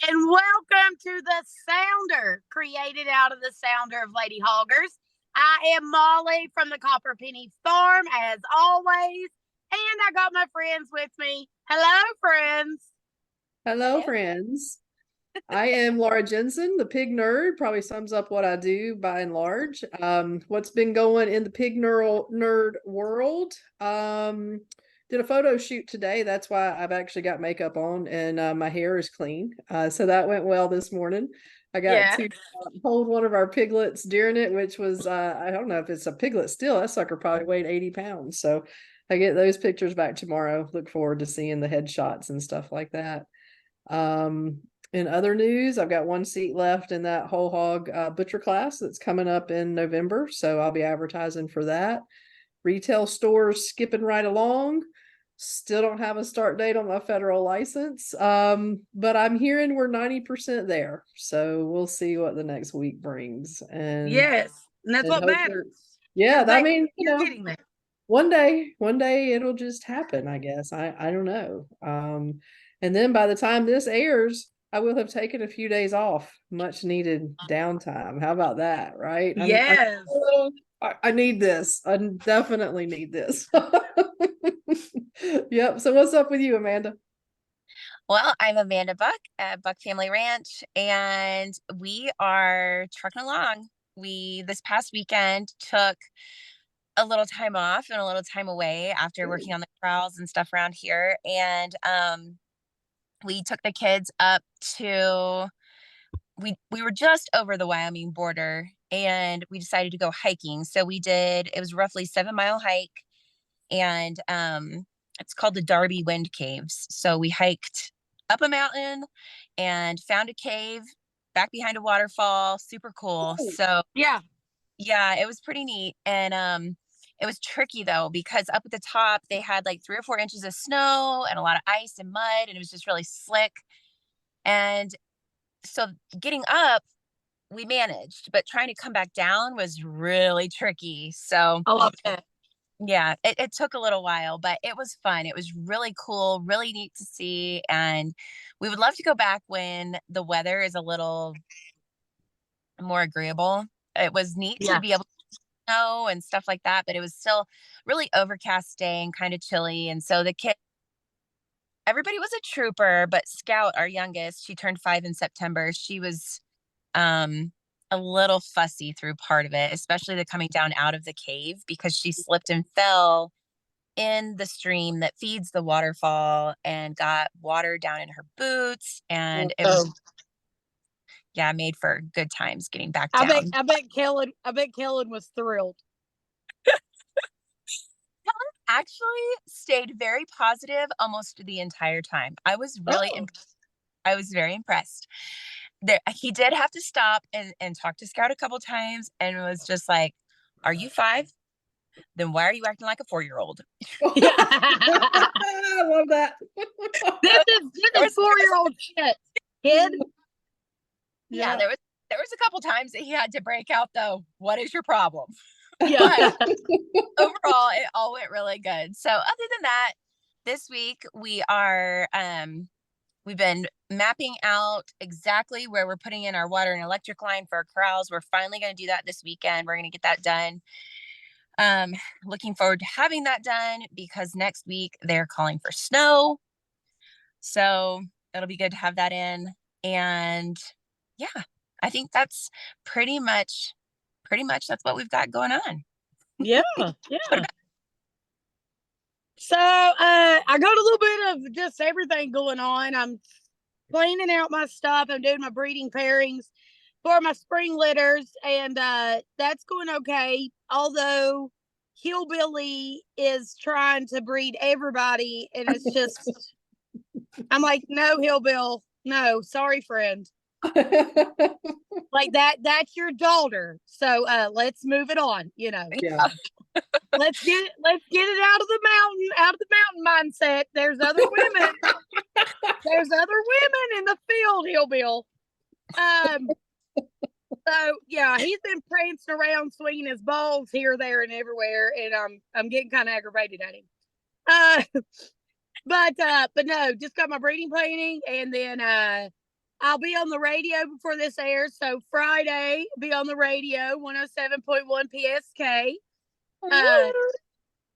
and welcome to the Sounder, created out of the Sounder of Lady Hoggers. I am Molly from the Copper Penny Farm, as always, and I got my friends with me. Hello, friends. Hello, friends. I am Laura Jensen, the pig nerd. Probably sums up what I do by and large. What's been going in the pig nerd world? Did a photo shoot today. That's why I've actually got makeup on and my hair is clean. So that went well this morning. I got Yeah. to hold one of our piglets during it, which was, I don't know if it's a piglet still. That sucker probably weighed 80 pounds. So I get those pictures back tomorrow. Look forward to seeing the headshots and stuff like that. In other news, I've got one seat left in that whole hog butcher class that's coming up in November, so I'll be advertising for that. Retail stores skipping right along. Still don't have a start date on my federal license, but I'm hearing we're 90% there, so we'll see what the next week brings. Yes, and that's what matters. Yeah, I mean, you're getting there. One day it'll just happen, I guess. I don't know. And then by the time this airs, I will have taken a few days off, much needed downtime. How about that, right? Yes. I need this. I definitely need this. Yep. So what's up with you, Amanda? Well, I'm Amanda Buck at Buck Family Ranch, and we are trucking along. We this past weekend took a little time off and a little time away after working on the corrals and stuff around here, and we took the kids up to we were just over the Wyoming border, and we decided to go hiking. So it was roughly 7 mile hike, and it's called the Darby Wind Caves. So we hiked up a mountain and found a cave back behind a waterfall. Super cool. So Yeah. it was pretty neat. And it was tricky though, because up at the top they had like 3 or 4 inches of snow and a lot of ice and mud, and it was just really slick. And so getting up, we managed, but trying to come back down was really tricky. So I love that. yeah, it took a little while, but it was fun. It was really cool, really neat to see. And we would love to go back when the weather is a little more agreeable. It was neat to be able to snow and stuff like that, but it was still really overcast day and kind of chilly. And so everybody was a trooper, but Scout, our youngest, she turned 5 in September. She was um a little fussy through part of it, especially the coming down out of the cave, because she slipped and fell in the stream that feeds the waterfall and got water down in her boots, and it was made for good times getting back down. I bet Kellen was thrilled. Actually stayed very positive almost the entire time. I was very impressed. He did have to stop and talk to Scout a couple times, and was just like, "Are you 5? Then why are you acting like a 4-year-old?" I love that. This is 4-year-old shit, kid. Yeah, there was a couple times that he had to break out though. What is your problem? Yeah. But overall, it all went really good. So other than that, this week we've been mapping out exactly where we're putting in our water and electric line for our corrals. We're finally going to do that this weekend. We're going to get that done. Looking forward to having that done, because next week they're calling for snow. So it'll be good to have that in. And yeah, I think that's pretty much that's what we've got going on. Yeah. So I got a little bit of just everything going on. I'm cleaning out my stuff. I'm doing my breeding pairings for my spring litters, and that's going okay. Although Hillbilly is trying to breed everybody, and it's just I'm like, no, Hillbill, no, sorry, friend. Like that's your daughter. So let's move it on, Yeah. let's get it out of the mountain mindset. There's other women. There's other women in the field, Hillbill. So yeah, he's been prancing around, swinging his balls here, there, and everywhere, and I'm getting kind of aggravated at him. But no, just got my breeding painting, and then I'll be on the radio before this airs. So Friday, be on the radio, 107.1 PSK.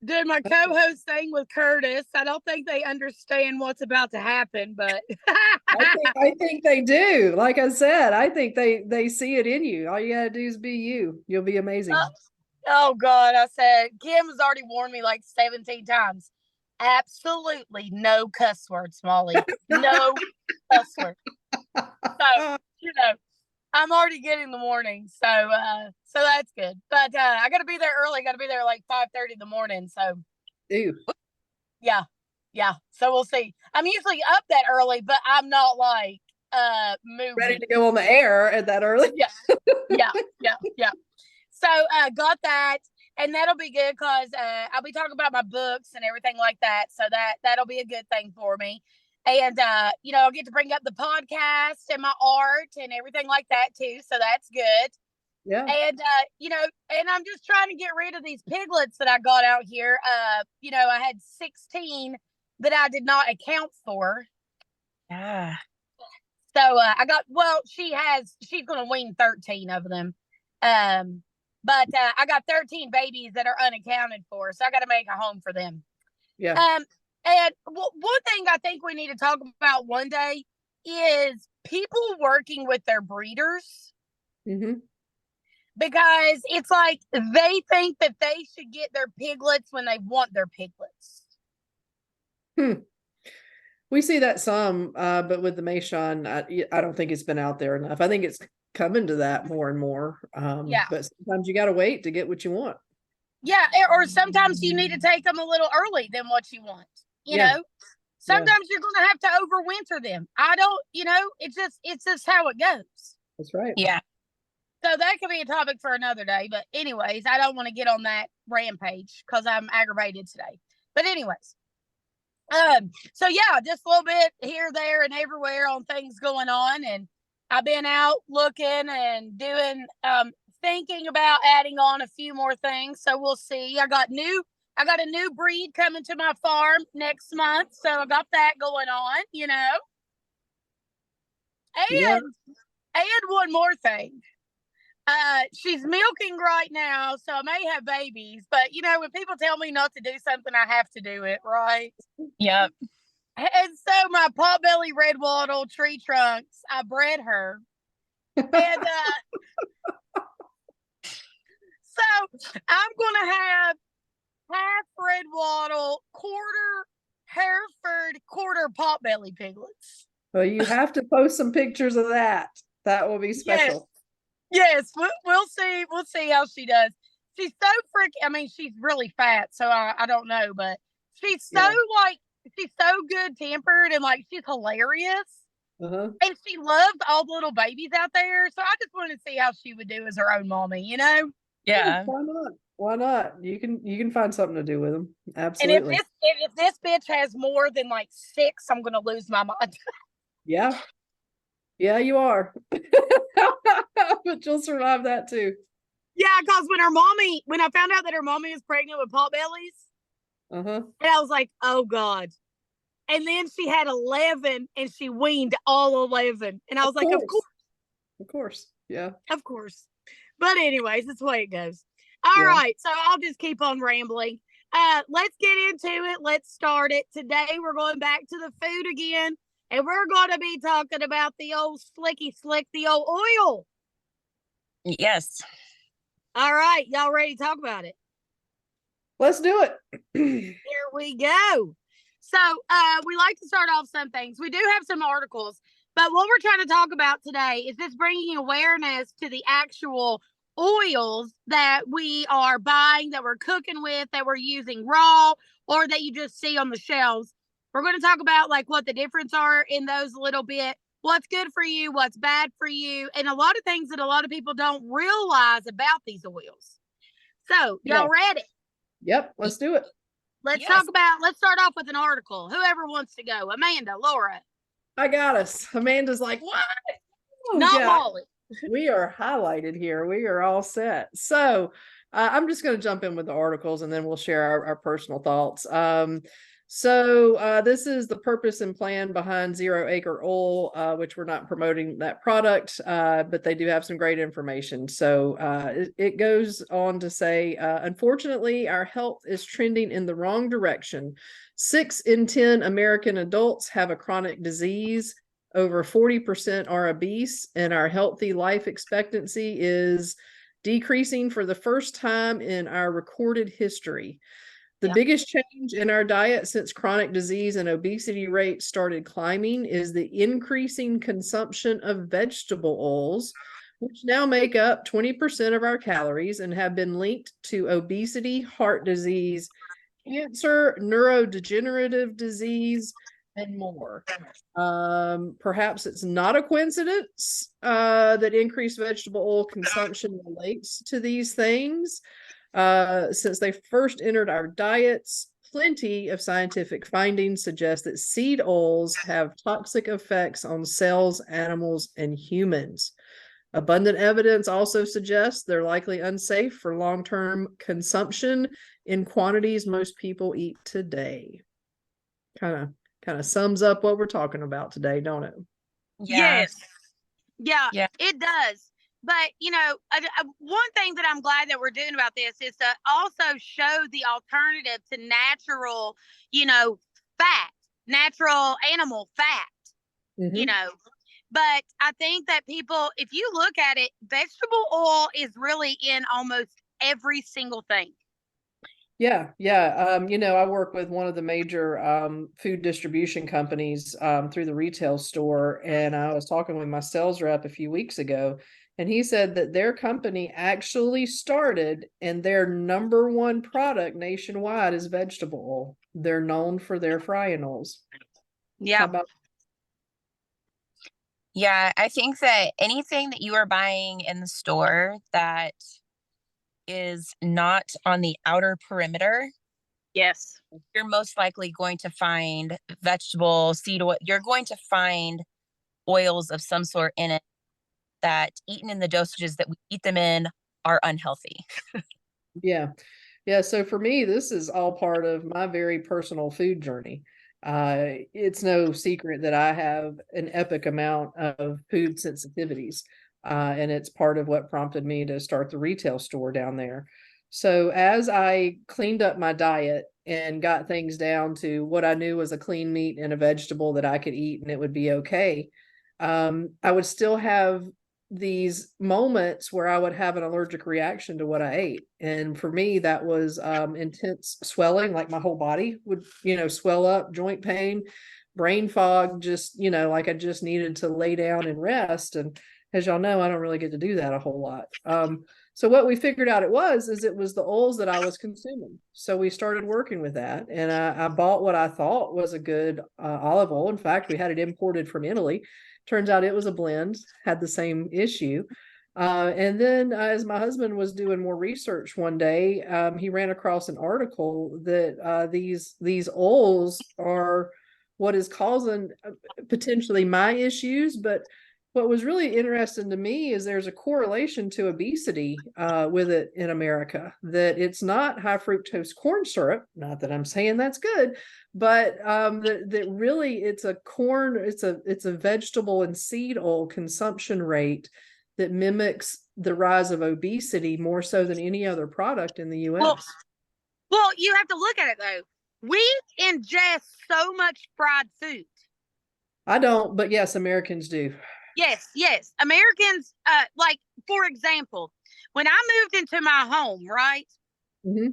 Doing my co-host thing with Curtis. I don't think they understand what's about to happen, but I think they do. Like I said, I think they see it in you. All you gotta do is be you. You'll be amazing. Oh God, I said Kim has already warned me like 17 times. Absolutely no cuss words, Molly. No cuss words. So, I'm already getting the warning. So that's good. But I gotta be there early. Gotta be there like 5:30 in the morning. So Ew. Yeah. So we'll see. I'm usually up that early, but I'm not like moving. Ready to go on the air at that early. Yeah. So got that, and that'll be good because I'll be talking about my books and everything like that. So that'll be a good thing for me. And I'll get to bring up the podcast and my art and everything like that too. So that's good. Yeah. And and I'm just trying to get rid of these piglets that I got out here. I had 16 that I did not account for. Yeah. So she's gonna wean 13 of them. But I got 13 babies that are unaccounted for, so I got to make a home for them. Yeah. And one thing I think we need to talk about one day is people working with their breeders. Mm-hmm. Because it's like they think that they should get their piglets when they want their piglets. We see that some, but with the Mason, I don't think it's been out there enough. I think it's coming to that more and more. But sometimes you got to wait to get what you want. Yeah, or sometimes you need to take them a little early than what you want. You know, sometimes you're going to have to overwinter them. It's just how it goes. That's right. Yeah. So that could be a topic for another day. But anyways, I don't want to get on that rampage because I'm aggravated today. But anyways, so yeah, just a little bit here, there, and everywhere on things going on. And I've been out looking and doing, thinking about adding on a few more things. So we'll see. I got a new breed coming to my farm next month. So I got that going on, And one more thing. She's milking right now, so I may have babies, but when people tell me not to do something, I have to do it, right? Yep. And so my potbelly red wattle tree trunks, I bred her. And so I'm gonna have half red wattle, quarter Hereford, quarter potbelly piglets. Well, you have to post some pictures of that. That will be special. Yes, we'll see. We'll see how she does. She's so freaking. I mean, she's really fat, so I don't know, but she's so she's so good tempered and she's hilarious. Uh-huh. And she loved all the little babies out there. So I just wanted to see how she would do as her own mommy. Yeah. Why not? Why not? You can find something to do with them. Absolutely. And if this bitch has more than 6, I'm gonna lose my mind. Yeah, you are. But you'll survive that too. Yeah, because when I found out that her mommy was pregnant with potbellies, and I was like, oh God. And then she had 11 and she weaned all 11. And I was like, of course. Of course. Yeah. Of course. But anyways, that's the way it goes. All right. So I'll just keep on rambling. Let's get into it. Let's start it. Today we're going back to the food again. And we're going to be talking about the old slicky slick, the old oil. Yes. All right. Y'all ready to talk about it? Let's do it. Here we go. So we like to start off some things. We do have some articles, but what we're trying to talk about today is just bringing awareness to the actual oils that we are buying, that we're cooking with, that we're using raw, or that you just see on the shelves. We're going to talk about what the difference are in those a little bit, what's good for you, what's bad for you, and a lot of things that a lot of people don't realize about these oils. So y'all ready? Yep, let's do it. Let's start off with an article. Whoever wants to go. Amanda, Laura. I got us. Amanda's like, what? Oh, not Molly. We are highlighted here. We are all set. So I'm just going to jump in with the articles and then we'll share our personal thoughts. So this is the purpose and plan behind Zero Acre Oil, which we're not promoting that product, but they do have some great information. So it goes on to say, unfortunately, our health is trending in the wrong direction. 6 in 10 American adults have a chronic disease. Over 40% are obese, and our healthy life expectancy is decreasing for the first time in our recorded history. The biggest change in our diet since chronic disease and obesity rates started climbing is the increasing consumption of vegetable oils, which now make up 20% of our calories and have been linked to obesity, heart disease, cancer, neurodegenerative disease, and more. Perhaps it's not a coincidence that increased vegetable oil consumption relates to these things. Since they first entered our diets, plenty of scientific findings suggest that seed oils have toxic effects on cells, animals, and humans. Abundant evidence also suggests they're likely unsafe for long-term consumption in quantities most people eat today. Kind of sums up what we're talking about today, don't it? Yes. Yeah, Yeah. it does. But, one thing that I'm glad that we're doing about this is to also show the alternative to natural, fat, natural animal fat, Mhm. But I think that people, if you look at it, vegetable oil is really in almost every single thing. Yeah. I work with one of the major food distribution companies through the retail store, and I was talking with my sales rep a few weeks ago, and he said that their company actually started, and their number one product nationwide is vegetable oil. They're known for their frying oils. Yeah. Yeah, I think that anything that you are buying in the store that is not on the outer perimeter, Yes. you're most likely going to find vegetable seed oil. You're going to find oils of some sort in it that, eaten in the dosages that we eat them in, are unhealthy. Yeah. Yeah, so for me, this is all part of my very personal food journey. It's no secret that I have an epic amount of food sensitivities, and it's part of what prompted me to start the retail store down there. So as I cleaned up my diet and got things down to what I knew was a clean meat and a vegetable that I could eat and it would be okay, I would still have these moments where I would have an allergic reaction to what I ate. And for me, that was intense swelling, like my whole body would, swell up, joint pain, brain fog, just, like I just needed to lay down and rest. And as y'all know, I don't really get to do that a whole lot. So what we figured out it was the oils that I was consuming. So we started working with that, and I bought what I thought was a good olive oil. In fact, we had it imported from Italy. Turns out it was a blend, had the same issue. And then as my husband was doing more research one day, he ran across an article that these oils are what is causing potentially my issues. But what was really interesting to me is there's a correlation to obesity with it in America, that it's not high fructose corn syrup. Not that I'm saying that's good, but that really it's a vegetable and seed oil consumption rate that mimics the rise of obesity more so than any other product in the US. Well, you have to look at it though. We ingest so much fried food. I don't, but yes, Americans do. Yes. Americans, like, for example, when I moved into my home, right? Mm-hmm.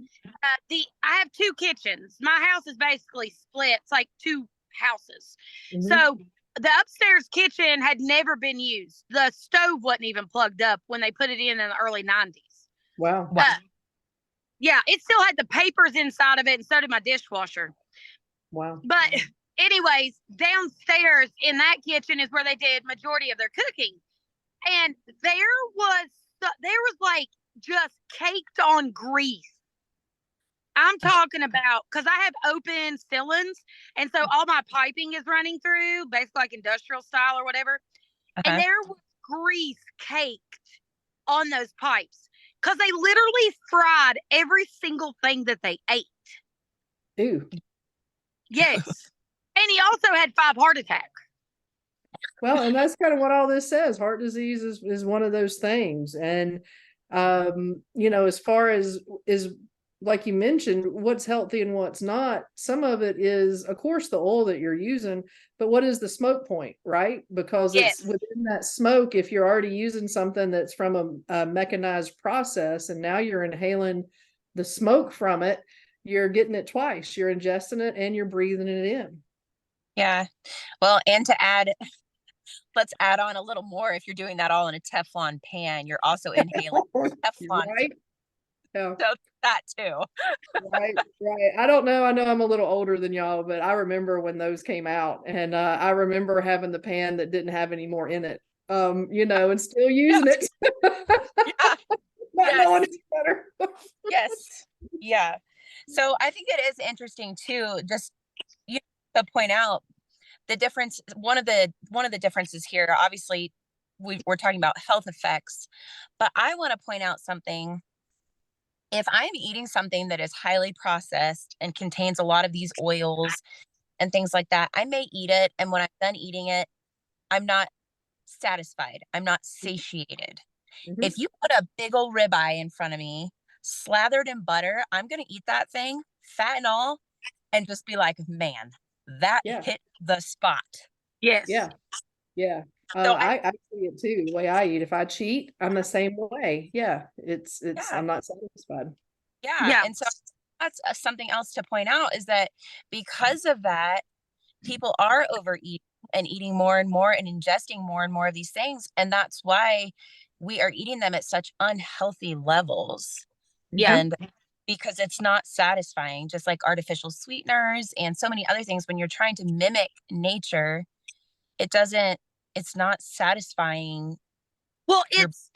I have 2 kitchens. My house is basically split. It's like 2 houses. Mm-hmm. So the upstairs kitchen had never been used. The stove wasn't even plugged up when they put it in the early 90s. Wow. Yeah, it still had the papers inside of it, and so did my dishwasher. Wow. But anyways, downstairs in that kitchen is where they did majority of their cooking. And there was like just caked on grease. I'm talking about, because I have open fillings, and so all my piping is running through, basically like industrial style or whatever. And there was grease caked on those pipes because they literally fried every single thing that they ate. Ew. Yes. And he also had 5 heart attacks. Well, and that's kind of what all this says. Heart disease is one of those things. And as far as is like you mentioned, what's healthy and what's not, some of it is, of course, the oil that you're using, but what is the smoke point, right? Because Yes. it's within that smoke, if you're already using something that's from a mechanized process and now you're inhaling the smoke from it, you're getting it twice. You're ingesting it and you're breathing it in. Yeah. Well, and let's add on a little more. If you're doing that all in a Teflon pan, you're also inhaling Teflon. Right? Yeah. So that too. Right. I don't know. I know I'm a little older than y'all, but I remember when those came out, and I remember having the pan that didn't have any more in it. And still using it. Yeah. Not knowing it's better. Yes. Yeah. So I think it is interesting too, just to point out the difference. One of the differences here, obviously, we're talking about health effects, but I want to point out something. If I'm eating something that is highly processed and contains a lot of these oils and things like that, I may eat it. And when I'm done eating it, I'm not satisfied. I'm not satiated. Mhm. If you put a big old ribeye in front of me, slathered in butter, I'm going to eat that thing, fat and all, and just be like, man, that Yeah. hit the spot. Yes. Yeah. So I see it too. The way I eat, if I cheat, I'm the same way. Yeah. It's I'm not satisfied. yeah. And so that's something else to point out, is that because of that, people are overeating and eating more and more and ingesting more and more of these things. And that's why we are eating them at such unhealthy levels. Yeah. And because it's not satisfying, just like artificial sweeteners and so many other things, when you're trying to mimic nature, it's not satisfying. Well, it's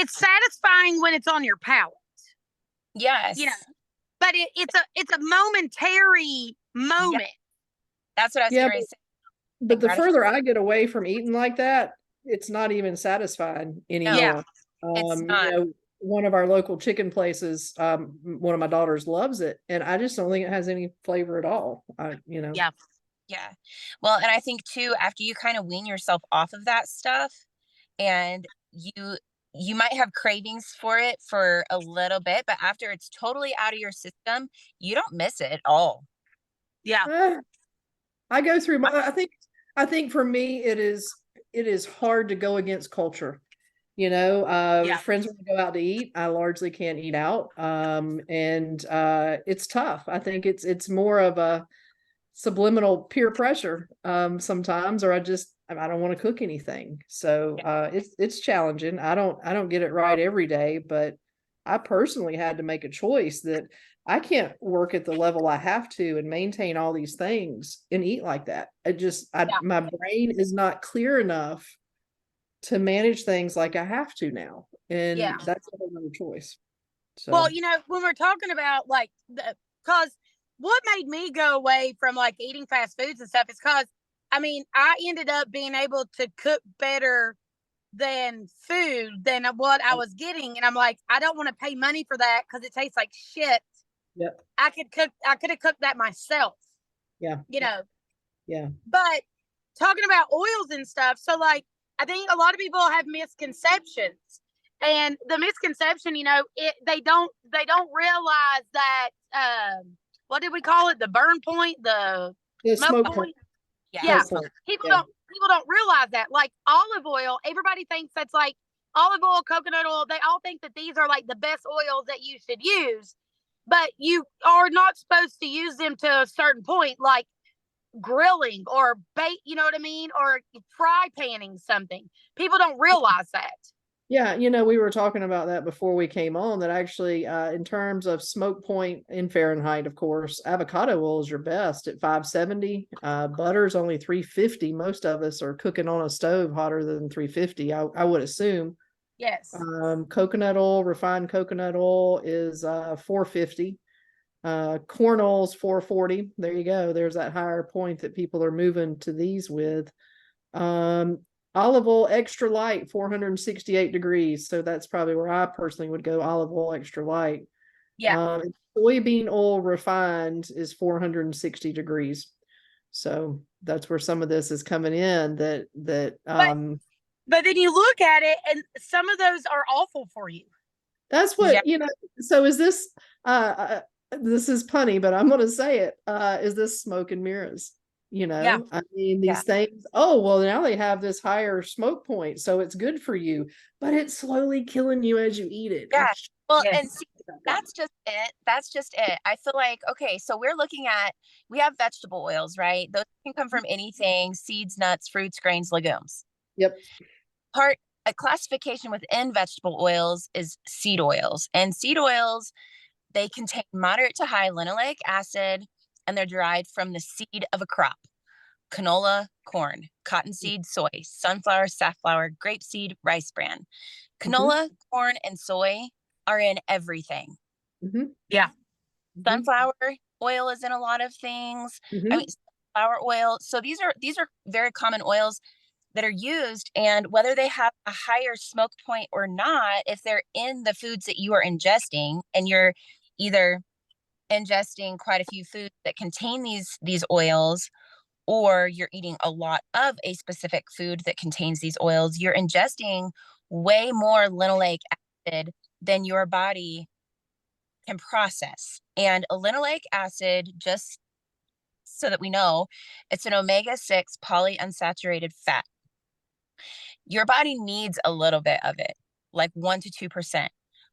satisfying when it's on your palate. Yes. But it's a momentary moment. Yeah. That's what I was Yeah, going to say. but the further I get away from eating like that, it's not even satisfying anymore. It's not. One of our local chicken places, one of my daughters loves it, and I just don't think it has any flavor at all. Yeah. Well, and I think too, after you kind of wean yourself off of that stuff, and you might have cravings for it for a little bit, but after it's totally out of your system, you don't miss it at all. Yeah. I go through I think for me it is hard to go against culture. Friends want to go out to eat. I largely can't eat out. And it's tough. I think it's more of a subliminal peer pressure sometimes, or I don't want to cook anything. So it's challenging. I don't get it right every day, but I personally had to make a choice that I can't work at the level I have to and maintain all these things and eat like that. My brain is not clear enough to manage things like I have to now. And that's a whole other choice. So. Well, when we're talking about because what made me go away from eating fast foods and stuff is because, I ended up being able to cook better than food than what I was getting. And I'm like, I don't want to pay money for that because it tastes like shit. Yep. I could have cooked that myself. Yeah. Yeah. But talking about oils and stuff, so I think a lot of people have misconceptions. And the misconception, they don't realize that what did we call it? The burn point, the smoke point. Yeah. People don't realize that. Like olive oil, everybody thinks that's olive oil, coconut oil. They all think that these are the best oils that you should use. But you are not supposed to use them to a certain point, like grilling or bake, you know what I mean? Or fry panning something. People don't realize that. Yeah, we were talking about that before we came on, that actually, in terms of smoke point in Fahrenheit, of course, avocado oil is your best at 570. Butter's only 350. Most of us are cooking on a stove hotter than 350, I would assume. Yes. Coconut oil, refined coconut oil is 450. Corn oil is 440. There you go. There's that higher point that people are moving to these with. Olive oil extra light, 468 degrees. So that's probably where I personally would go, olive oil extra light. Yeah. soybean oil refined is 460 degrees. So that's where some of this is coming in But then you look at it, and some of those are awful for you. that's Yeah. what, so is this, this is punny, but I'm going to say it. Is this smoke and mirrors? Yeah. I mean, Yeah. these things, oh, well, now they have this higher smoke point, so it's good for you, but it's slowly killing you as you eat it. Yeah. Well, Yes. and see, that's just it. That's just it. I feel like, okay, so we have vegetable oils, right? Those can come from anything, seeds, nuts, fruits, grains, legumes. Yep. A classification within vegetable oils is seed oils. And seed oils, they contain moderate to high linoleic acid, and they're derived from the seed of a crop: canola, corn; cottonseed, soy; sunflower, safflower; grapeseed, rice bran. Canola, corn, and soy are in everything. Yeah. Sunflower oil is in a lot of things. I mean, sunflower oil. So these are very common oils that are used, and whether they have a higher smoke point or not, if they're in the foods that you are ingesting, and you're either ingesting quite a few foods that contain these oils, or you're eating a lot of a specific food that contains these oils, you're ingesting way more linoleic acid than your body can process. And a linoleic acid, just so that we know, it's an omega-6 polyunsaturated fat. Your body needs a little bit of it, like 1 to 2%.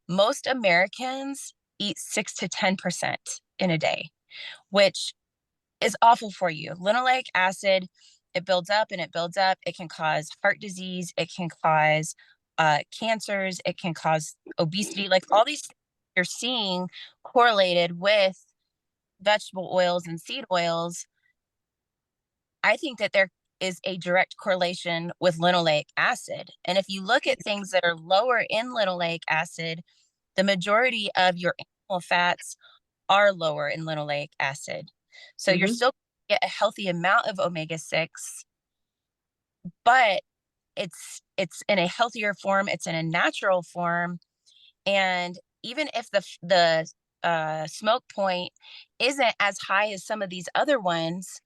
Most Americans eat 6 to 10% in a day, which is awful for you. Linoleic acid, it builds up and it builds up. It can cause heart disease. It can cause cancers. It can cause obesity. Like, all these things you're seeing correlated with vegetable oils and seed oils. I think that there is a direct correlation with linoleic acid. And if you look at things that are lower in linoleic acid, the majority of your animal fats are lower in linoleic acid. So you're still get a healthy amount of omega-6, but it's in a healthier form, it's in a natural form. And even if the smoke point isn't as high as some of these other ones,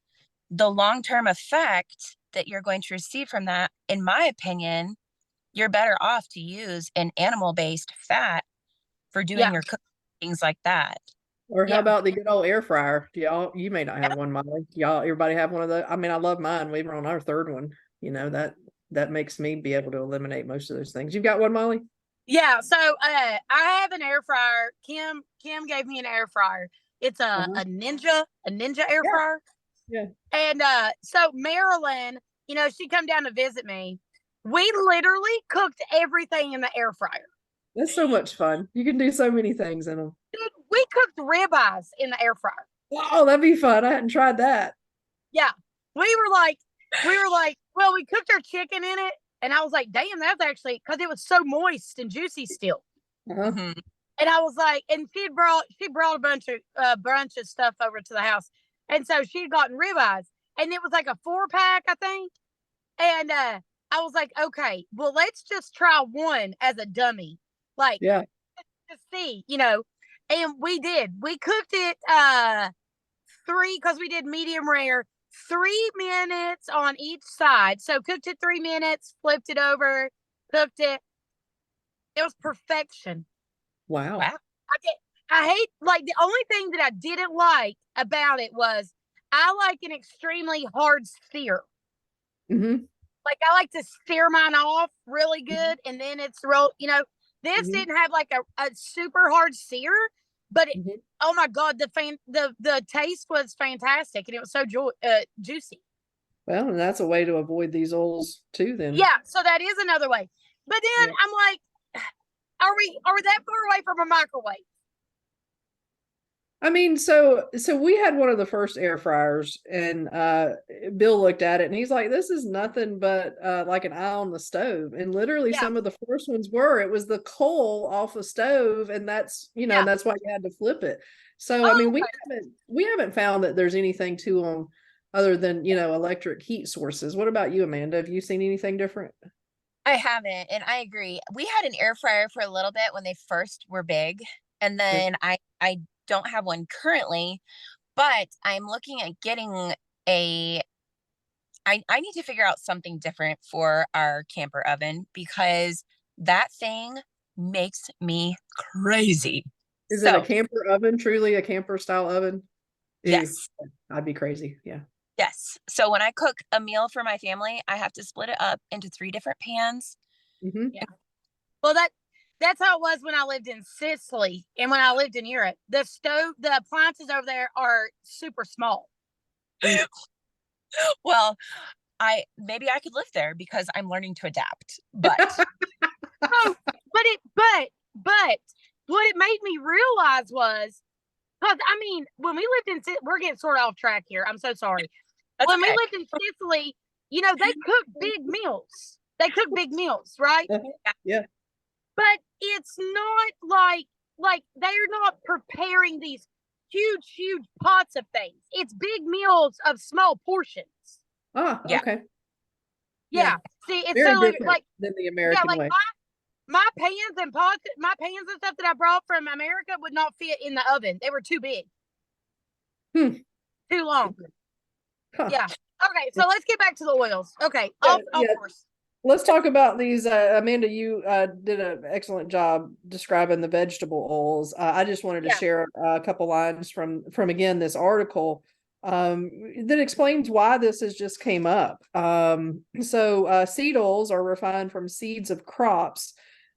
the long-term effect that you're going to receive from that, in my opinion, you're better off to use an animal-based fat for doing your cooking, things like that. Or how Yeah. about the good old air fryer? You may not have one, Molly. Everybody have one of those? I mean, I love mine. We were on our third one. That makes me be able to eliminate most of those things. You've got one, Molly? Yeah. So I have an air fryer. Kim gave me an air fryer. It's a Ninja air Yeah. fryer. Yeah. And so Marilyn, she come down to visit me. We literally cooked everything in the air fryer. That's so much fun. You can do so many things in them. Dude, we cooked ribeyes in the air fryer. Oh, that'd be fun. I hadn't tried that. Yeah. We were like, well, we cooked our chicken in it. And I was like, damn, that's actually, because it was so moist and juicy still. Mhm. And I was like, and she brought a bunch of stuff over to the house. And so she'd gotten ribeyes. And it was like a 4-pack, I think. And I was like, okay, well, let's just try one as a dummy. Like, Yeah. to see, and we did. We cooked it because we did medium rare, 3 minutes on each side. So cooked it 3 minutes, flipped it over, cooked it. It was perfection. Wow. I hate, like, the only thing that I didn't like about it was I like an extremely hard sear. Like, I like to sear mine off really good, and then it's real, this didn't have like a super hard sear, but oh my God, the taste was fantastic, and it was so juicy. Well, and that's a way to avoid these oils too, then. Yeah, so that is another way. But then I'm like, are we that far away from a microwave? I mean, so we had one of the first air fryers, and Bill looked at it and he's like, this is nothing but like an eye on the stove. And literally some of the first ones it was the coal off a stove, and that's and that's why you had to flip it. So I mean, we haven't found that there's anything to them other than electric heat sources. What about you, Amanda? Have you seen anything different? I haven't, and I agree. We had an air fryer for a little bit when they first were big, and then I don't have one currently, but I'm looking at getting a I need to figure out something different for our camper oven because that thing makes me crazy. Is it a So, camper oven? Truly a camper style oven? Ew, yes. I'd be crazy. Yeah. Yes. So when I cook a meal for my family, I have to split it up into 3 different pans. Hmm. Yeah. Well, that's how it was when I lived in Sicily and when I lived in Europe. The appliances over there are super small. Well, I maybe I could live there because I'm learning to adapt. But Oh, but what it made me realize was, because I mean, when we lived in, we're getting sort of off track here. I'm so sorry. that's When we okay. lived in Sicily, they cook big meals. They cook big meals, right? Yeah. But it's not like they're not preparing these huge pots of things. It's big meals of small portions. Ah, Yeah. okay. Yeah. See, it's Very totally different like than the yeah, American like way. my pans and pots, my pans and stuff that I brought from America would not fit in the oven. They were too big, Hmm. too long. Huh. Yeah. Okay, so let's get back to the oils. Okay, Yeah, off yeah. course. Let's talk about these. Amanda, you did an excellent job describing the vegetable oils. I just wanted to Yeah. share a couple lines from again this article that explains why this has just came up. So seed oils are refined from seeds of crops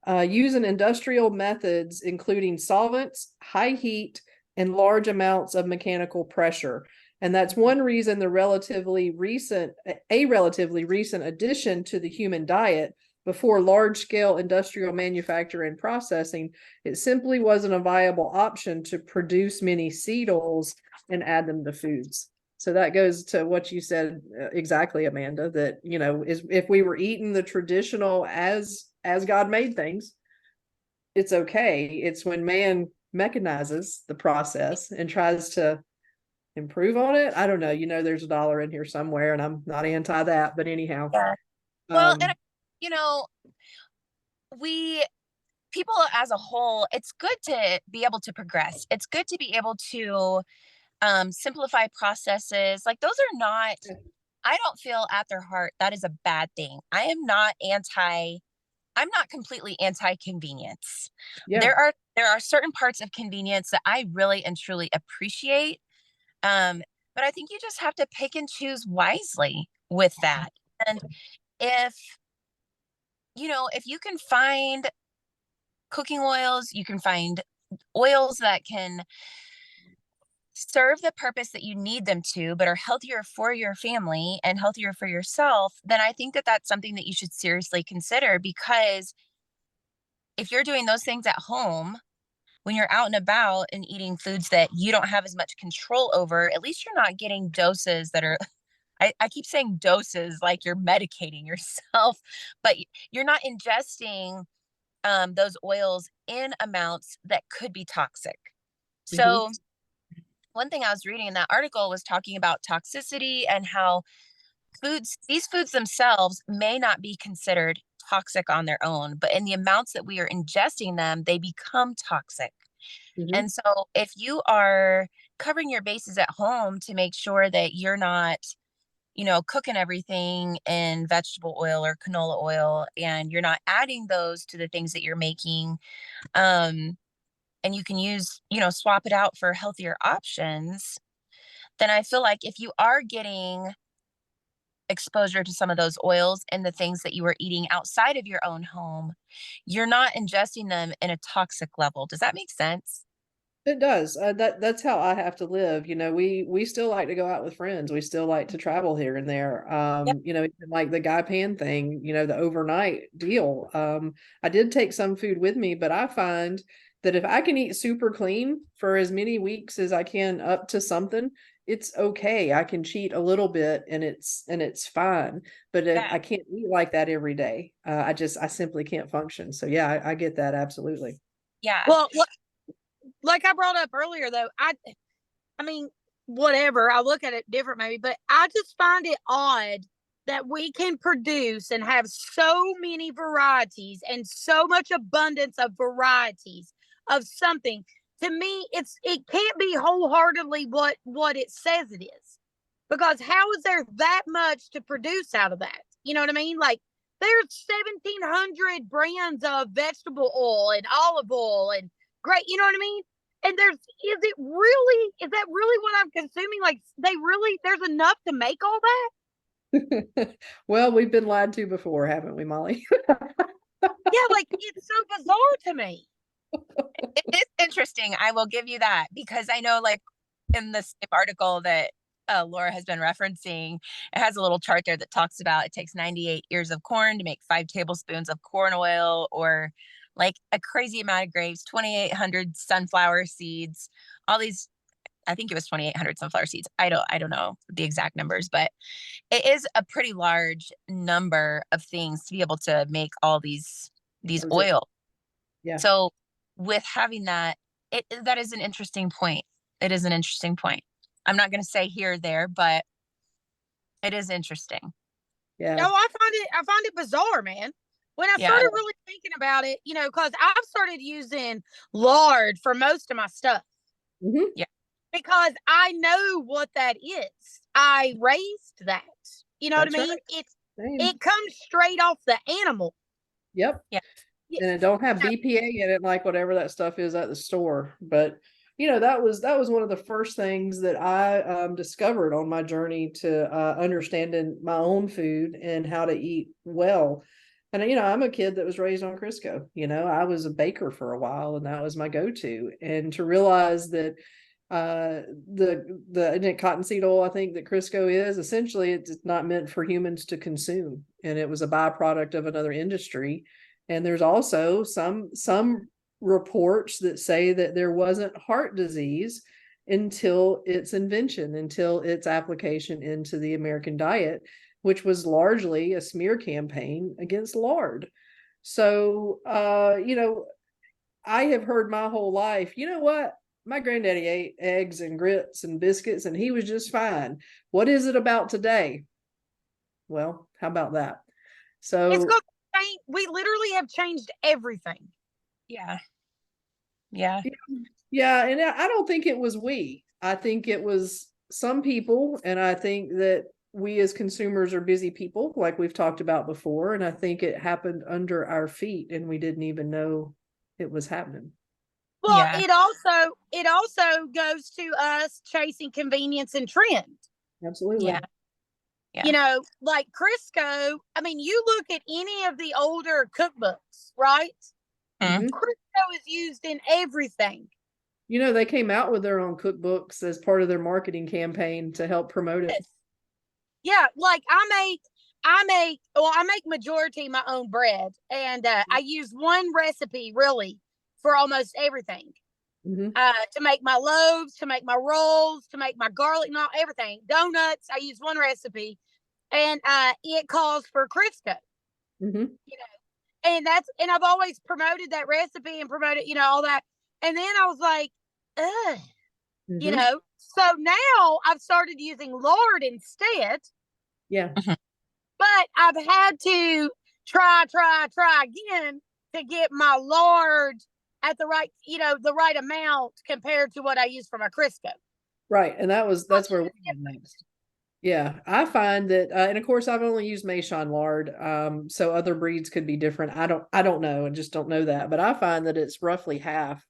using industrial methods, including solvents, high heat, and large amounts of mechanical pressure. And that's one reason a relatively recent addition to the human diet. Before large-scale industrial manufacture and processing, it simply wasn't a viable option to produce many seed oils and add them to foods. So that goes to what you said exactly, Amanda, that, is if we were eating the traditional as God made things, it's okay. It's when man mechanizes the process and tries to improve on it. I don't know. There's a dollar in here somewhere, and I'm not anti that, but anyhow. Yeah. Well, and you know, we people as a whole, it's good to be able to progress. It's good to be able to simplify processes. Like those are not, I don't feel at their heart that is a bad thing. I'm not completely anti convenience. Yeah. There are certain parts of convenience that I really and truly appreciate. Um, but I think you just have to pick and choose wisely with that. And if if you can find cooking oils, you can find oils that can serve the purpose that you need them to, but are healthier for your family and healthier for yourself, then I think that that's something that you should seriously consider because if you're doing those things at home, when you're out and about and eating foods that you don't have as much control over, at least you're not getting doses that are, I keep saying doses like you're medicating yourself, but you're not ingesting those oils in amounts that could be toxic. Mm-hmm. So, one thing I was reading in that article was talking about toxicity and how these foods themselves may not be considered toxic on their own, but in the amounts that we are ingesting them, they become toxic. Mm-hmm. And so, if you are covering your bases at home to make sure that you're not cooking everything in vegetable oil or canola oil, and you're not adding those to the things that you're making, um, and you can swap it out for healthier options, then I feel like if you are getting exposure to some of those oils and the things that you are eating outside of your own home, you're not ingesting them in a toxic level. Does that make sense? It does. That's how I have to live. We still like to go out with friends. We still like to travel here and there. Yep. Even like the guy pan thing, the overnight deal. I did take some food with me, but I find that if I can eat super clean for as many weeks as I can up to something, it's okay. I can cheat a little bit and it's fine. But if Yeah. I can't eat like that every day, I simply can't function. So yeah, I get that absolutely. Yeah. Well, like I brought up earlier, though, I mean, whatever. I look at it different, maybe, but I just find it odd that we can produce and have so many varieties and so much abundance of varieties of something, to me, it can't be wholeheartedly what it says it is, because how is there that much to produce out of that? You know what I mean? Like, there's 1,700 brands of vegetable oil and olive oil and great, you know what I mean? And is that really what I'm consuming? Like, there's enough to make all that? Well, we've been lied to before, haven't we, Molly? Yeah, like, it's so bizarre to me. It is interesting. I will give you that, because I know, like, in the same article that Laura has been referencing, it has a little chart there that talks about it takes 98 ears of corn to make 5 tablespoons of corn oil, or like a crazy amount of grapes, 2,800 sunflower seeds, all these. I think it was 2,800 sunflower seeds. I don't know the exact numbers, but it is a pretty large number of things to be able to make all these oil. Yeah. So with having that, that is an interesting point. It is an interesting point. I'm not going to say here or there, but it is interesting. Yeah. No, I find it bizarre, man. When I Yeah. started really thinking about it, because I've started using lard for most of my stuff. Mm-hmm. Yeah. Because I know what that is. I raised that. You know That's what I mean? right. It comes straight off the animal. Yep. Yeah. And it don't have BPA in it like whatever that stuff is at the store. But that was one of the first things that I discovered on my journey to understanding my own food and how to eat well. And I'm a kid that was raised on Crisco. I was a baker for a while, and that was my go-to. And to realize that the cottonseed oil, I think, that Crisco is essentially, it's not meant for humans to consume, and it was a byproduct of another industry. And there's also some reports that say that there wasn't heart disease until its invention, until its application into the American diet, which was largely a smear campaign against lard. So I have heard my whole life, you know what? My granddaddy ate eggs and grits and biscuits, and he was just fine. What is it about today? Well, how about that? So it's going to change. We literally have changed everything. Yeah. Yeah. Yeah. And I don't think it was we. I think it was some people. And I think that we as consumers are busy people, like we've talked about before. And I think it happened under our feet, and we didn't even know it was happening. Well, Yeah. it also goes to us chasing convenience and trend. Absolutely. Yeah. Yeah. Like Crisco. I mean, you look at any of the older cookbooks, right? Mhm. Crisco is used in everything. They came out with their own cookbooks as part of their marketing campaign to help promote it. Yeah, like I make majority my own bread, and I use one recipe really for almost everything. Mm-hmm. To make my loaves, to make my rolls, to make my garlic knot, everything. Donuts, I use one recipe, and it calls for Crisco. Mm-hmm. And I've always promoted that recipe and promoted, all that. And then I was like, ugh, Mm-hmm. So now I've started using lard instead. Yeah. But I've had to try again to get my lard at the right amount compared to what I use for my Crisco. Right. And that's where we went next. Yeah. I find that, and of course I've only used Maison lard. So other breeds could be different. I don't know. I just don't know that, but I find that it's roughly half,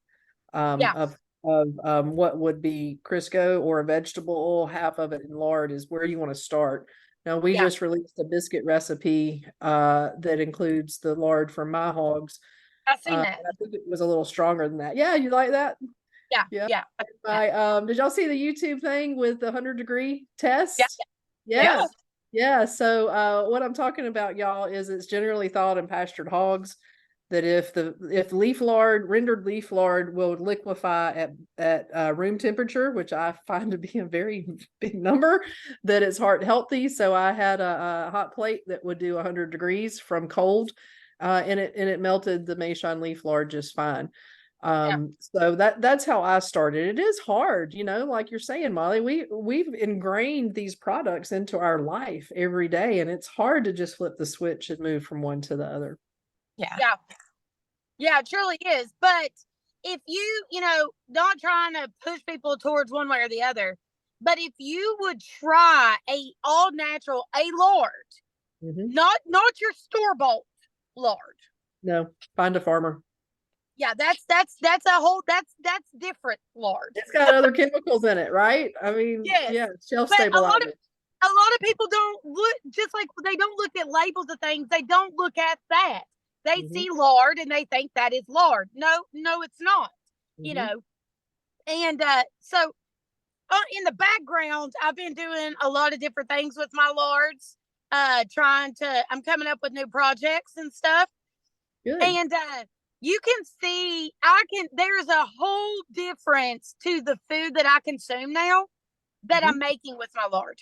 of what would be Crisco or a vegetable oil. Half of it in lard is where you want to start. Now we just released a biscuit recipe, that includes the lard from my hogs. I've seen that. I think it was a little stronger than that. Yeah, you like that? Yeah. Did y'all see the YouTube thing with the 100-degree test? Yeah. Yeah. So what I'm talking about, y'all, is it's generally thought in pastured hogs that if rendered leaf lard will liquefy at room temperature, which I find to be a very big number, that it's heart healthy. So I had a hot plate that would do 100 degrees from cold, and it melted the Maison leaf lard just fine. So that's how I started. It is hard, like you're saying, Molly, we've ingrained these products into our life every day, and it's hard to just flip the switch and move from one to the other. Yeah. Yeah, it truly is. But if you know, not trying to push people towards one way or the other, but if you would try a all natural, a lard, not your store bought lard. No, find a farmer. Yeah, that's a whole that's different lard. It's got other chemicals in it, right? I mean, Yes. yeah, shelf But stabilizer. a lot of people don't look, just like they don't look at labels of things, they don't look at that. They see lard and they think that is lard. No, it's not. You know. And so in the background, I've been doing a lot of different things with my lards. I'm coming up with new projects and stuff. Good. And you can see, there's a whole difference to the food that I consume now that I'm making with my lard.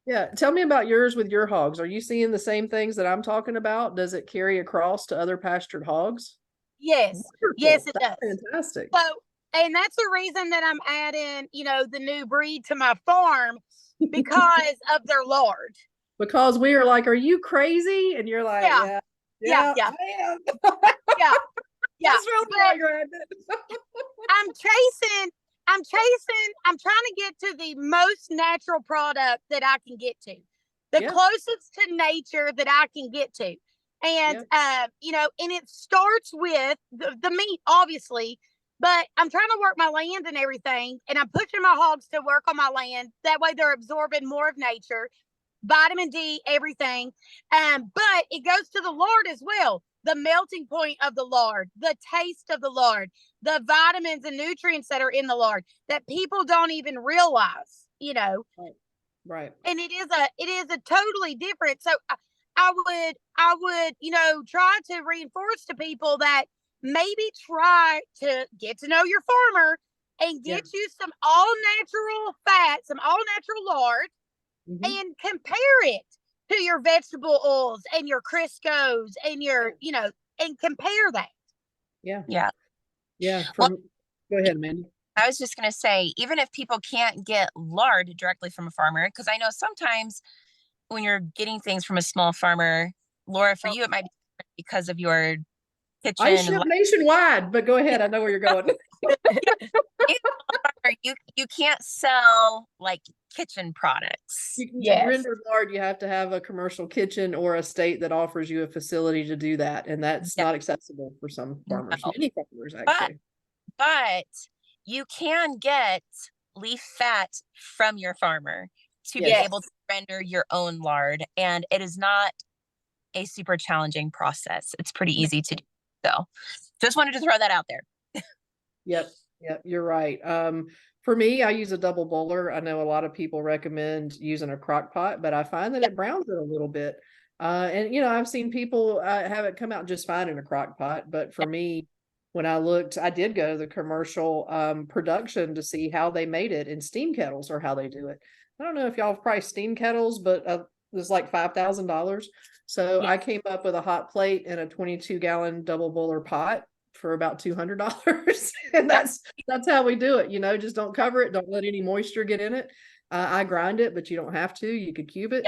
Yeah. Tell me about yours with your hogs. Are you seeing the same things that I'm talking about? Does it carry across to other pastured hogs? Yes. Wonderful. Yes, it That's does. fantastic. So, and that's the reason that I'm adding, you know, the new breed to my farm, because of their lard. Because we are like, are you crazy? And you're like, yeah, I am. Yeah. That's really why you're at it. I'm trying to get to the most natural product that I can get to, the closest to nature that I can get to. And, you know, and it starts with the meat, obviously, but I'm trying to work my land and everything. And I'm pushing my hogs to work on my land. That way they're absorbing more of nature, vitamin D, everything. But it goes to the lard as well. The melting point of the lard, the taste of the lard, the vitamins and nutrients that are in the lard that people don't even realize, you know. Right. And it is a totally different. So I would, you know, try to reinforce to people that maybe try to get to know your farmer and get you some all natural fat, some all natural lard, and compare it to your vegetable oils and your Crisco's and your, you know, and compare that. Yeah. Well, go ahead, Mandy. I was just going to say, even if people can't get lard directly from a farmer, because I know sometimes when you're getting things from a small farmer, Laura, for you, it might be because of your kitchen. I ship nationwide, but go ahead. I know where you're going. You can't sell like kitchen products. Rendered lard, you have to have a commercial kitchen or a state that offers you a facility to do that. And that's not accessible for some farmers, many farmers actually. But you can get leaf fat from your farmer to be able to render your own lard. And it is not a super challenging process. It's pretty easy to do. So just wanted to throw that out there. Yep, you're right. For me, I use a double boiler. I know a lot of people recommend using a crock pot, but I find that it browns it a little bit. And you know, I've seen people have it come out just fine in a crock pot, but for me, when I looked, I did go to the commercial production to see how they made it in steam kettles or how they do it. I don't know if y'all have priced steam kettles, but it was like $5,000. So I came up with a hot plate and a 22-gallon double boiler pot for about $200. And that's how we do it. You know, just don't cover it. Don't let any moisture get in it. I grind it, but you don't have to. You could cube it.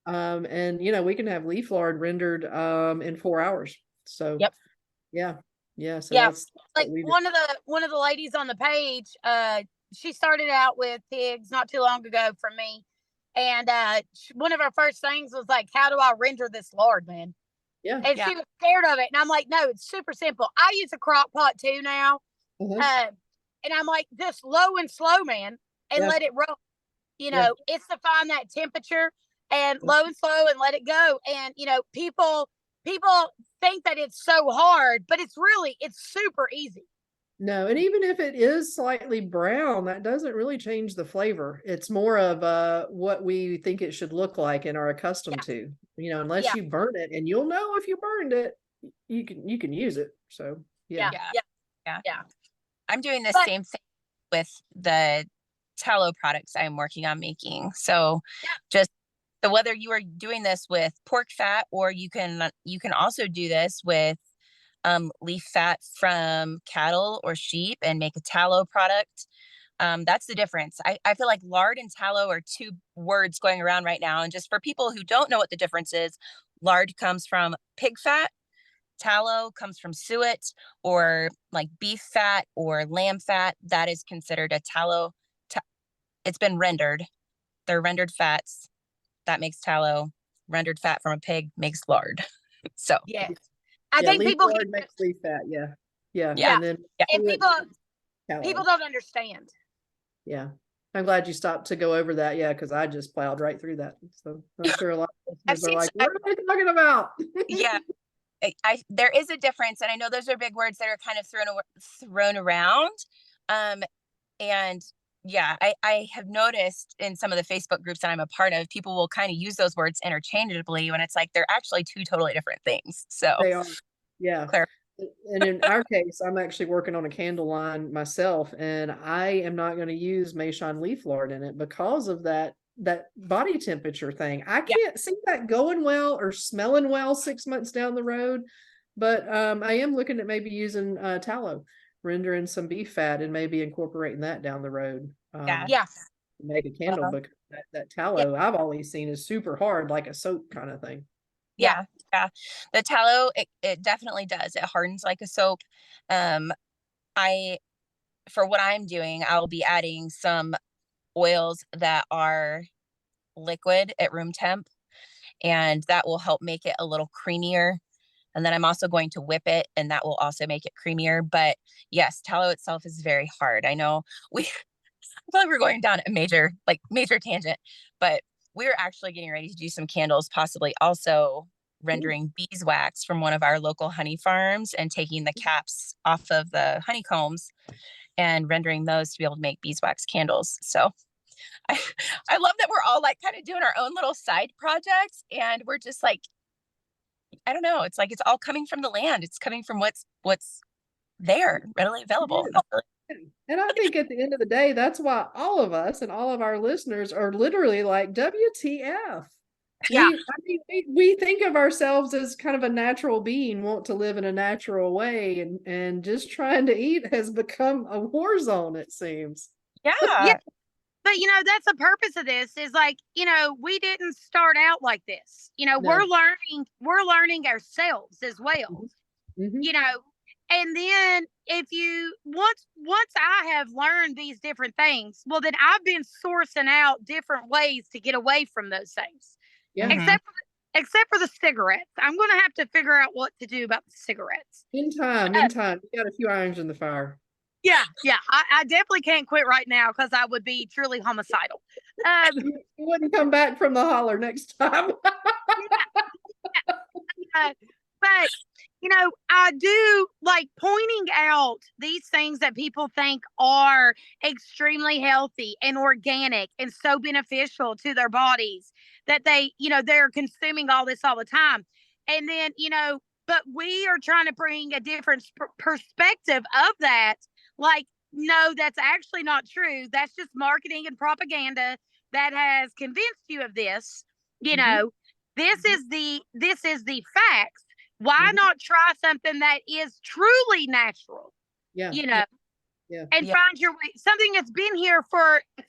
And you know, we can have leaf lard rendered in 4 hours. So so that's like one of the ladies on the page, she started out with pigs not too long ago from me. And one of our first things was like, how do I render this lard, man? And she was scared of it. And I'm like, no, it's super simple. I use a crock pot too now. And I'm like, just low and slow, man, and let it roll. You know, it's to find that temperature and low and slow and let it go. And, you know, people think that it's so hard, but it's super easy. No, and even if it is slightly brown, that doesn't really change the flavor. It's more of what we think it should look like and are accustomed to. You know, unless you burn it, and you'll know if you burned it, you can use it. So yeah. I'm doing the same thing with the tallow products I'm working on making. So whether you are doing this with pork fat, or you can also do this with leaf fat from cattle or sheep and make a tallow product. That's the difference. I feel like lard and tallow are two words going around right now. And just for people who don't know what the difference is, lard comes from pig fat tallow comes from suet or like beef fat or lamb fat, that is considered a tallow. It's been rendered. They're rendered fats. That makes tallow. Rendered fat from a pig makes lard. So Yes. I Yeah, think leaf people lard makes leaf fat. Yeah. Yeah. Yeah. And then Yeah. and suet, people tallow. don't understand. Yeah. I'm glad you stopped to go over that. Yeah, because I just plowed right through that. So I'm sure a lot of I've listeners are seen, like, what are they talking about? yeah, there is a difference, and I know those are big words that are kind of thrown around. And yeah, I have noticed in some of the Facebook groups that I'm a part of, people will kind of use those words interchangeably when it's like they're actually two totally different things. So They are. Yeah. clear. And in our case, I'm actually working on a candle line myself, and I am not going to use Maison leaf lard in it because of that body temperature thing. I can't see that going well or smelling well 6 months down the road. But I am looking at maybe using tallow, rendering some beef fat, and maybe incorporating that down the road. Yeah. Yeah. To make a candle, because that tallow I've always seen is super hard, like a soap kind of thing. Yeah. Yeah. The tallow, it definitely does. It hardens like a soap. I, for what I'm doing, I'll be adding some oils that are liquid at room temp, and that will help make it a little creamier. And then I'm also going to whip it, and that will also make it creamier. But yes, tallow itself is very hard. I know I feel like we're going down a major tangent, but we're actually getting ready to do some candles, possibly also rendering beeswax from one of our local honey farms and taking the caps off of the honeycombs and rendering those to be able to make beeswax candles. So I, I love that we're all like kind of doing our own little side projects, and we're just like, I don't know. It's like it's all coming from the land. It's coming from what's there, readily available. And I think at the end of the day, that's why all of us and all of our listeners are literally like, WTF. Yeah. We think of ourselves as kind of a natural being, want to live in a natural way, and just trying to eat has become a war zone, it seems. Yeah. Yeah. But that's the purpose of this, is like, we didn't start out like this. No. We're learning ourselves as well. Mhm. And then if you once I have learned these different things, well, then I've been sourcing out different ways to get away from those things. Yeah. Except for the cigarettes. I'm going to have to figure out what to do about the cigarettes. In time. You got a few irons in the fire. Yeah. I definitely can't quit right now, because I would be truly homicidal. You wouldn't come back from the holler next time. But I do like pointing out these things that people think are extremely healthy and organic and so beneficial to their bodies, that they're consuming all this all the time. And then, but we are trying to bring a different perspective of that. Like, no, that's actually not true. That's just marketing and propaganda that has convinced you of this. This is the facts. Why not try something that is truly natural? Yeah. And find your way, something that's been here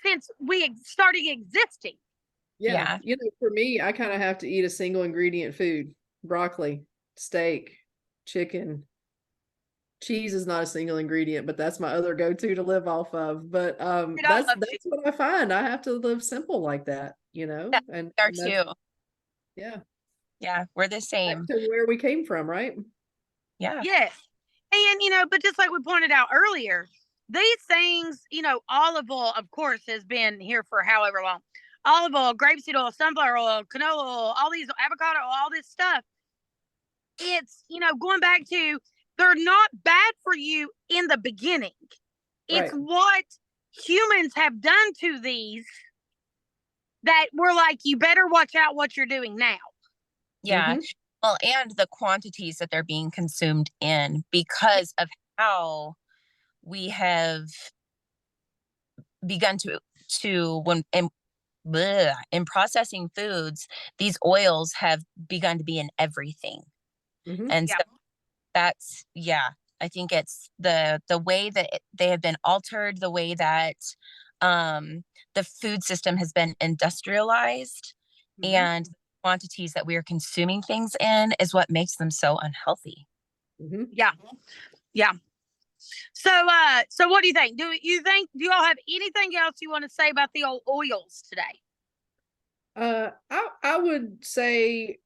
since we started existing. Yeah. For me, I kind of have to eat a single ingredient food: broccoli, steak, chicken. Cheese is not a single ingredient, but that's my other go-to to live off of. But that's what I find. I have to live simple like that, and are too. Yeah, we're the same. Back to where we came from, right? Yeah. Yes. And but just like we pointed out earlier, these things, olive oil, of course, has been here for however long. Olive oil, grapeseed oil, sunflower oil, canola oil, all these, avocado oil, all this stuff. It's, going back to, they're not bad for you in the beginning. It's what humans have done to these that we're like, you better watch out what you're doing now. Yeah. Well, and the quantities that they're being consumed in, because of how we have begun to when in processing foods, these oils have begun to be in everything. And so that's, I think it's the way that they have been altered, the way that the food system has been industrialized, and quantities that we are consuming things in is what makes them so unhealthy. Mhm. Yeah. Yeah. So what do you think? Do you all have anything else you want to say about the old oils today? I would say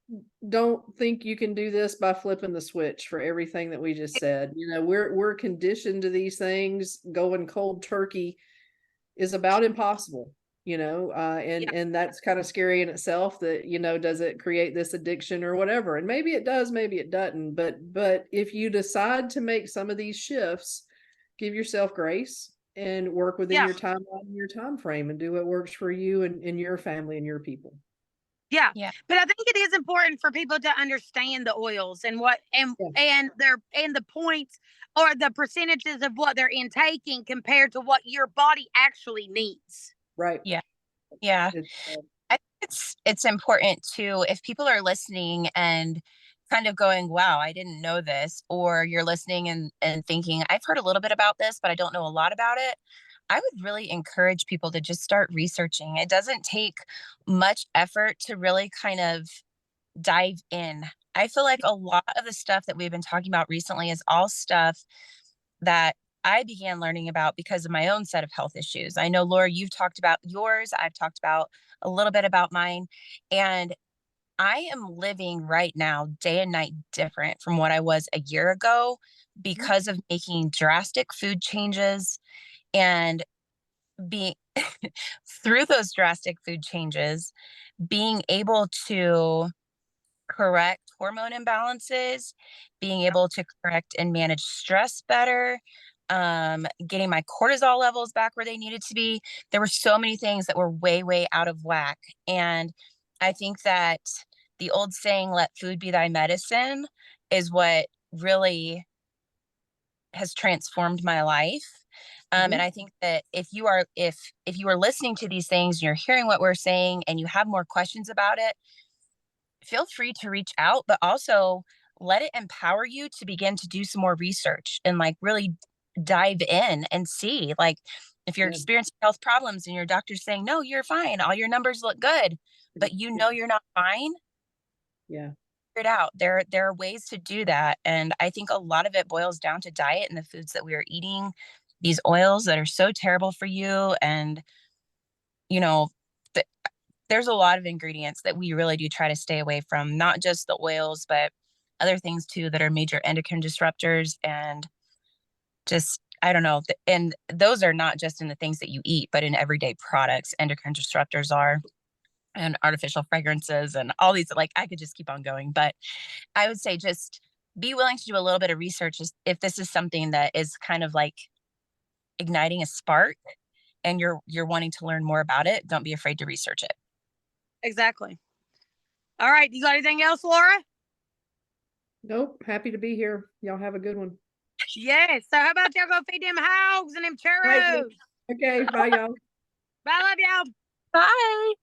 don't think you can do this by flipping the switch for everything that we just said. You know, we're conditioned to these things. Going cold turkey is about impossible, you know, Yeah. and that's kind of scary in itself that, you know, does it create this addiction or whatever? And maybe it does, maybe it doesn't. But if you decide to make some of these shifts, give yourself grace and work within Yeah. your timeline and your time frame and do what works for you and your family and your people. Yeah. Yeah. But I think it is important for people to understand the oils and what Yeah. and their and the points or the percentages of what they're intaking compared to what your body actually needs. Right. Yeah. Yeah. It's, I think it's important too if people are listening and kind of going, wow, I didn't know this, or you're listening and thinking, I've heard a little bit about this, but I don't know a lot about it. I would really encourage people to just start researching. It doesn't take much effort to really kind of dive in. I feel like a lot of the stuff that we've been talking about recently is all stuff that I began learning about because of my own set of health issues. I know, Laura, you've talked about yours. I've talked about a little bit about mine. And I am living right now, day and night, different from what I was a year ago because of making drastic food changes and being through those drastic food changes, being able to correct hormone imbalances, being able to correct and manage stress better, getting my cortisol levels back where they needed to be. There were so many things that were way, way out of whack. And I think that the old saying, let food be thy medicine, is what really has transformed my life. And Mhm. I think that if you are listening to these things and you're hearing what we're saying and you have more questions about it, feel free to reach out, but also let it empower you to begin to do some more research and like really dive in and see like if you're Yeah. experiencing health problems and your doctor's saying, no, you're fine, all your numbers look good, but you know you're not fine, Yeah. figure it out. There are ways to do that. And I think a lot of it boils down to diet and the foods that we are eating, these oils that are so terrible for you. And, you know, there's a lot of ingredients that we really do try to stay away from, not just the oils, but other things too that are major endocrine disruptors and just, I don't know. And those are not just in the things that you eat, but in everyday products, endocrine disruptors are, and artificial fragrances and all these, like, I could just keep on going. But I would say just be willing to do a little bit of research if this is something that is kind of like igniting a spark and you're wanting to learn more about it. Don't be afraid to research it. Exactly. All right. You got anything else, Laura? Nope. Happy to be here. Y'all have a good one. Yes. So how about y'all go feed them hogs and them Right. churros? Okay. Bye, y'all. Bye, love y'all. Bye.